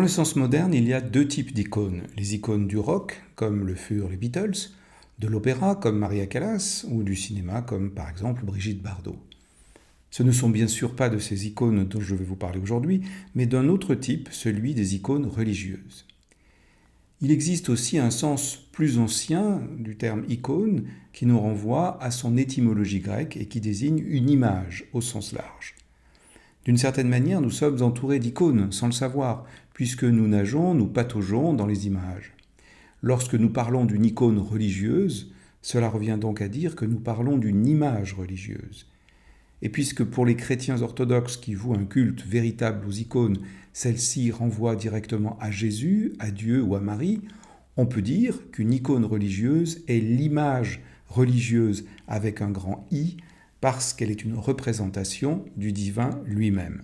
le sens moderne, il y a deux types d'icônes. Les icônes du rock, comme le furent les Beatles, de l'opéra, comme Maria Callas, ou du cinéma, comme par exemple Brigitte Bardot. Ce ne sont bien sûr pas de ces icônes dont je vais vous parler aujourd'hui, mais d'un autre type, celui des icônes religieuses. Il existe aussi un sens plus ancien du terme icône qui nous renvoie à son étymologie grecque et qui désigne une image au sens large. D'une certaine manière, nous sommes entourés d'icônes sans le savoir, puisque nous nageons, nous pataugeons dans les images. Lorsque nous parlons d'une icône religieuse, cela revient donc à dire que nous parlons d'une image religieuse. Et puisque pour les chrétiens orthodoxes qui vouent un culte véritable aux icônes, celle-ci renvoie directement à Jésus, à Dieu ou à Marie, on peut dire qu'une icône religieuse est l'image religieuse avec un grand I, parce qu'elle est une représentation du divin lui-même.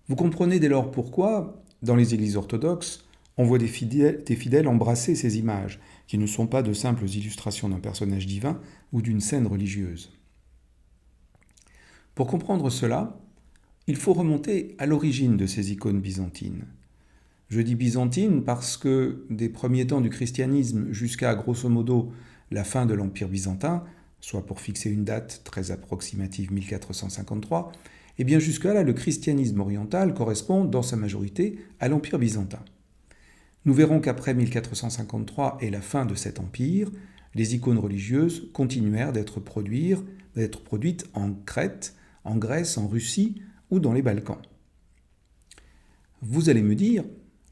Vous comprenez dès lors pourquoi, dans les églises orthodoxes, on voit des fidèles embrasser ces images, qui ne sont pas de simples illustrations d'un personnage divin ou d'une scène religieuse. Pour comprendre cela, il faut remonter à l'origine de ces icônes byzantines. Je dis byzantines parce que des premiers temps du christianisme jusqu'à grosso modo la fin de l'Empire byzantin, soit pour fixer une date très approximative 1453, et bien jusque-là le christianisme oriental correspond dans sa majorité à l'Empire byzantin. Nous verrons qu'après 1453 et la fin de cet empire, les icônes religieuses continuèrent d'être produites en Crète, en Grèce, en Russie ou dans les Balkans. Vous allez me dire,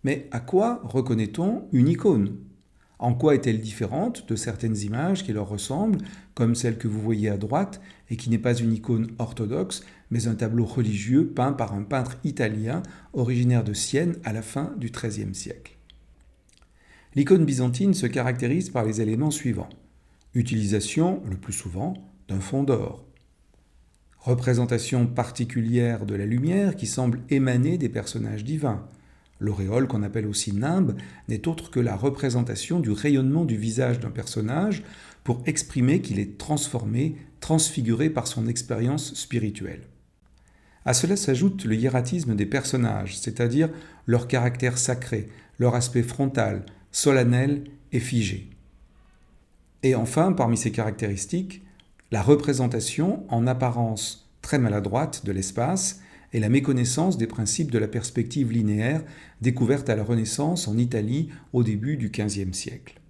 mais à quoi reconnaît-on une icône ? En quoi est-elle différente de certaines images qui leur ressemblent, comme celle que vous voyez à droite et qui n'est pas une icône orthodoxe, mais un tableau religieux peint par un peintre italien originaire de Sienne à la fin du XIIIe siècle. L'icône byzantine se caractérise par les éléments suivants. Utilisation, le plus souvent, d'un fond d'or. Représentation particulière de la lumière qui semble émaner des personnages divins. L'auréole, qu'on appelle aussi nimbe, n'est autre que la représentation du rayonnement du visage d'un personnage pour exprimer qu'il est transformé, transfiguré par son expérience spirituelle. À cela s'ajoute le hiératisme des personnages, c'est-à-dire leur caractère sacré, leur aspect frontal, solennel et figé. Et enfin, parmi ces caractéristiques, la représentation en apparence très maladroite de l'espace et la méconnaissance des principes de la perspective linéaire découverte à la Renaissance en Italie au début du XVe siècle.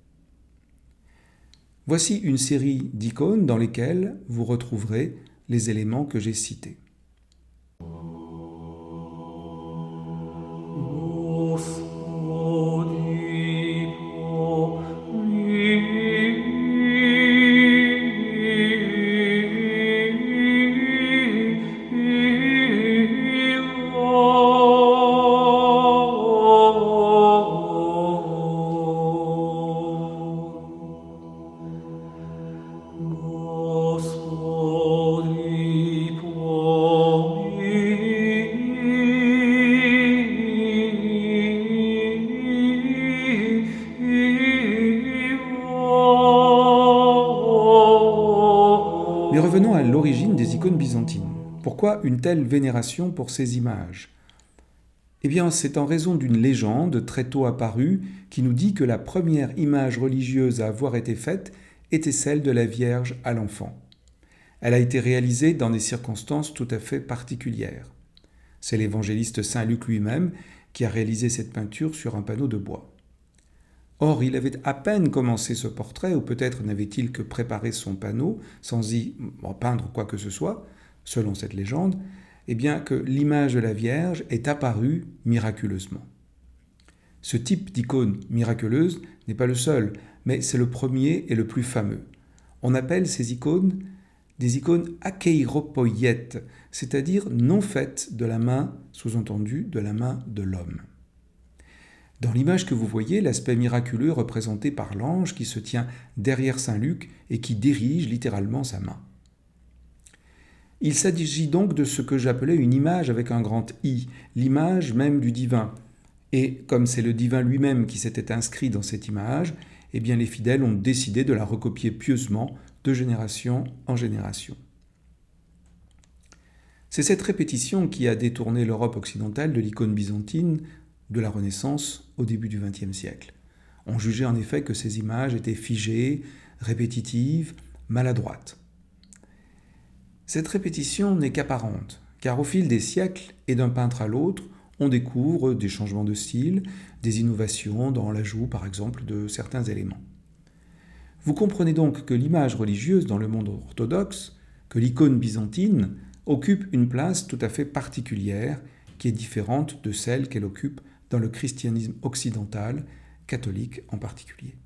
Voici une série d'icônes dans lesquelles vous retrouverez les éléments que j'ai cités. Mais revenons à l'origine des icônes byzantines. Pourquoi une telle vénération pour ces images ? Eh bien, c'est en raison d'une légende très tôt apparue qui nous dit que la première image religieuse à avoir été faite était celle de la Vierge à l'enfant. Elle a été réalisée dans des circonstances tout à fait particulières. C'est l'évangéliste Saint Luc lui-même qui a réalisé cette peinture sur un panneau de bois. Or, il avait à peine commencé ce portrait, ou peut-être n'avait-il que préparé son panneau, sans y peindre quoi que ce soit, selon cette légende, eh bien que l'image de la Vierge est apparue miraculeusement. Ce type d'icône miraculeuse n'est pas le seul, mais c'est le premier et le plus fameux. On appelle ces icônes des icônes akeiropoiètes, c'est-à-dire non faites de la main, sous-entendu de la main de l'homme. Dans l'image que vous voyez, l'aspect miraculeux est représenté par l'ange qui se tient derrière Saint Luc et qui dirige littéralement sa main. Il s'agit donc de ce que j'appelais une image avec un grand I, l'image même du divin. Et comme c'est le divin lui-même qui s'était inscrit dans cette image, eh bien les fidèles ont décidé de la recopier pieusement de génération en génération. C'est cette répétition qui a détourné l'Europe occidentale de l'icône byzantine de la Renaissance au début du XXe siècle. On jugeait en effet que ces images étaient figées, répétitives, maladroites. Cette répétition n'est qu'apparente, car au fil des siècles et d'un peintre à l'autre, on découvre des changements de style, des innovations dans l'ajout par exemple de certains éléments. Vous comprenez donc que l'image religieuse dans le monde orthodoxe, que l'icône byzantine, occupe une place tout à fait particulière qui est différente de celle qu'elle occupe dans le christianisme occidental, catholique en particulier.